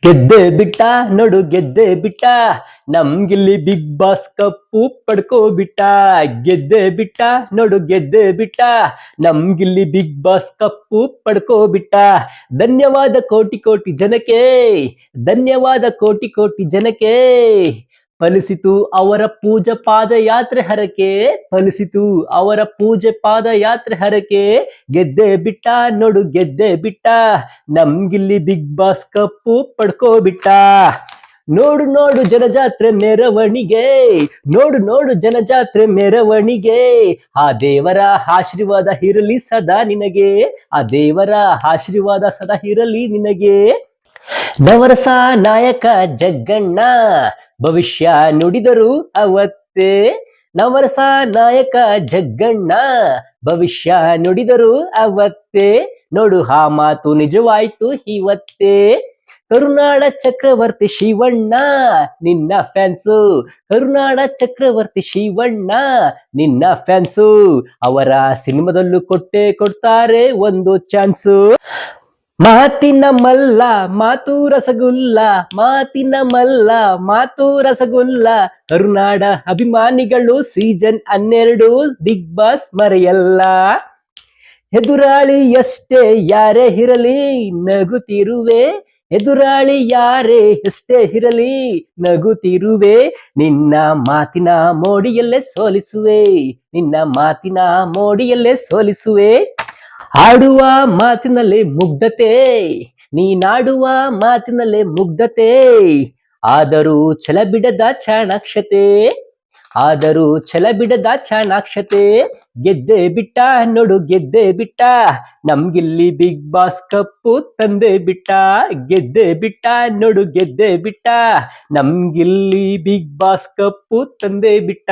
ಗೆದ್ದೆ ಬಿಟ್ಟ ನೋಡು ಗೆದ್ದೆ ಬಿಟ್ಟ ನಮ್ಗಿಲ್ಲಿ ಬಿಗ್ ಬಾಸ್ ಕಪ್ಪು ಪಡ್ಕೋ ಬಿಟ್ಟ. ಗೆದ್ದೆ ಬಿಟ್ಟ ನೋಡು ಗೆದ್ದೆ ಬಿಟ್ಟ ನಮ್ಗಿಲ್ಲಿ ಬಿಗ್ ಬಾಸ್ ಕಪ್ಪು ಪಡ್ಕೋ ಬಿಟ್ಟ. ಧನ್ಯವಾದ ಕೋಟಿ ಕೋಟಿ ಜನಕ್ಕೆ, ಧನ್ಯವಾದ ಕೋಟಿ ಕೋಟಿ ಜನಕ್ಕೆ. ಫಲಿಸಿತು ಅವರ ಪೂಜೆ ಪಾದಯಾತ್ರೆ ಹರಕೆ, ಫಲಿಸಿತು ಅವರ ಪೂಜೆ ಪಾದಯಾತ್ರೆ ಹರಕೆ. ಗೆದ್ದೆ ಬಿಟ್ಟ ನೋಡು ಗೆದ್ದೆ ಬಿಟ್ಟ ನಮ್ಗಿಲ್ಲಿ ಬಿಗ್ ಬಾಸ್ ಕಪ್ಪು ಪಡ್ಕೋ ಬಿಟ್ಟ. ನೋಡು ನೋಡು ಜನಜಾತ್ರೆ ಮೆರವಣಿಗೆ, ನೋಡು ನೋಡು ಜನಜಾತ್ರೆ ಮೆರವಣಿಗೆ. ಆ ದೇವರ ಆಶೀರ್ವಾದ ಇರಲಿ ಸದಾ ನಿನಗೆ, ಆ ದೇವರ ಆಶೀರ್ವಾದ ಸದಾ ಇರಲಿ ನಿನಗೆ. ನವರಸ ನಾಯಕ ಜಗ್ಗಣ್ಣ ಭವಿಷ್ಯ ನುಡಿದರು ಅವತ್ತೇ, ನವರಸ ನಾಯಕ ಜಗ್ಗಣ್ಣ ಭವಿಷ್ಯ ನುಡಿದರು ಅವತ್ತೇ. ನೋಡು ಆ ಮಾತು ನಿಜವಾಯ್ತು ಇವತ್ತೇ. ಕರುನಾಡ ಚಕ್ರವರ್ತಿ ಶಿವಣ್ಣ ನಿನ್ನ ಫ್ಯಾನ್ಸು, ಕರುನಾಡ ಚಕ್ರವರ್ತಿ ಶಿವಣ್ಣ ನಿನ್ನ ಫ್ಯಾನ್ಸು. ಅವರ ಸಿನಿಮಾದಲ್ಲೂ ಕೊಡ್ತಾರೆ ಒಂದು ಚಾನ್ಸು. ಮಾತಿನ ಮಲ್ಲ ಮಾತು ರಸಗುಲ್ಲ, ಮಾತಿನ ಮಲ್ಲ ಮಾತು ರಸಗುಲ್ಲ. ಕರುನಾಡ ಅಭಿಮಾನಿಗಳು ಸೀಸನ್ 12 ಬಿಗ್ ಬಾಸ್ ಮರೆಯಲ್ಲ. ಎದುರಾಳಿ ಎಷ್ಟೇ ಯಾರೇ ಇರಲಿ ನಗುತ್ತಿರುವೆ, ಎದುರಾಳಿ ಯಾರೇ ಎಷ್ಟೇ ಇರಲಿ ನಗುತ್ತಿರುವೆ. ನಿನ್ನ ಮಾತಿನ ಮೋಡಿಯಲ್ಲೇ ಸೋಲಿಸುವೆ, ನಿನ್ನ ಮಾತಿನ ಮೋಡಿಯಲ್ಲೇ ಸೋಲಿಸುವೆ. ಆಡುವ ಮಾತಿನಲ್ಲಿ ಮುಗ್ಧತೆ, ನೀನಾಡುವ ಮಾತಿನಲ್ಲೇ ಮುಗ್ಧತೆ. ಆದರೂ ಛಲ ಬಿಡದ ಚಾಣಾಕ್ಷತೆ, ಆದರೂ ಛಲ ಬಿಡದ ಚಾಣಾಕ್ಷತೆ. ಗೆದ್ದೆ ಬಿಟ್ಟ ನೋಡು ಗೆದ್ದೆ ಬಿಟ್ಟ ನಮ್ಗಿಲ್ಲಿ ಬಿಗ್ ಬಾಸ್ ಕಪ್ಪು ತಂದೆ ಬಿಟ್ಟ. ಗೆದ್ದೆ ಬಿಟ್ಟ ನೋಡು ಗೆದ್ದೆ ಬಿಟ್ಟ ನಮ್ಗಿಲ್ಲಿ ಬಿಗ್ ಬಾಸ್ ಕಪ್ಪು ತಂದೆ ಬಿಟ್ಟ.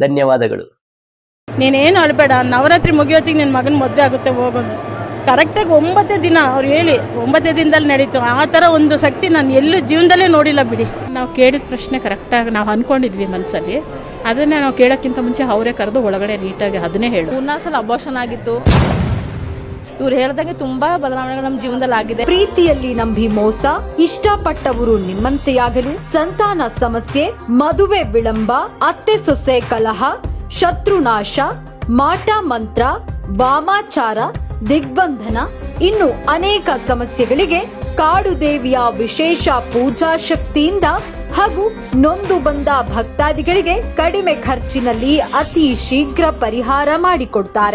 ಧನ್ಯವಾದಗಳು. ನೀನೇನು ಅಳ್ಬೇಡ, ನವರಾತ್ರಿ ಮುಗಿಯೋತ್ತಿಗೆ ನಿನ್ನ ಮಗನ ಮದುವೆ ಆಗುತ್ತೆ ಹೋಗೋದು. ಕರೆಕ್ಟಾಗಿ 9 ದಿನ ಅವ್ರು ಹೇಳಿ 9 ದಿನದಲ್ಲಿ ನಡೀತು. ಆ ಥರ ಒಂದು ಶಕ್ತಿ ನಾನು ಎಲ್ಲೂ ಜೀವನದಲ್ಲೇ ನೋಡಿಲ್ಲ ಬಿಡಿ. ನಾವು ಕೇಳಿದ ಪ್ರಶ್ನೆ ಕರೆಕ್ಟಾಗಿ ನಾವು ಅಂದ್ಕೊಂಡಿದ್ವಿ ಮನಸ್ಸಲ್ಲಿ, ಅದನ್ನೇ ನಾವು ಕೇಳೋಕ್ಕಿಂತ ಮುಂಚೆ ಅವರೇ ಕರೆದು ಒಳಗಡೆ ನೀಟಾಗಿ ಅದನ್ನೇ ಹೇಳು. 3 ಸಲ ಅಬೋಷನ್ ಆಗಿತ್ತು. ಇವ್ರು ಹೇಳ್ದಂಗೆ ತುಂಬಾ ಬದಲಾವಣೆಗಳು ನಮ್ಮ ಜೀವನದಲ್ಲಿ ಆಗಿದೆ. ಪ್ರೀತಿಯಲ್ಲಿ ನಂಬಿ ಮೋಸ, ಇಷ್ಟಪಟ್ಟವರು ನಿಮ್ಮಂತೆಯಾಗಲು, ಸಂತಾನ ಸಮಸ್ಯೆ, ಮದುವೆ ವಿಳಂಬ, ಅತ್ತೆ ಸೊಸೆ ಕಲಹ, ಶತ್ರುನಾಶ, ಮಾಟ ಮಂತ್ರ, ವಾಮಾಚಾರ, ದಿಗ್ಬಂಧನ, ಇನ್ನು ಅನೇಕ ಸಮಸ್ಯೆಗಳಿಗೆ ಕಾಡು ದೇವಿಯ ವಿಶೇಷ ಪೂಜಾ ಶಕ್ತಿಯಿಂದ ಹಾಗೂ ನೊಂದು ಬಂದ ಭಕ್ತಾದಿಗಳಿಗೆ ಕಡಿಮೆ ಖರ್ಚಿನಲ್ಲಿ ಅತಿ ಶೀಘ್ರ ಪರಿಹಾರ ಮಾಡಿಕೊಡ್ತಾರೆ.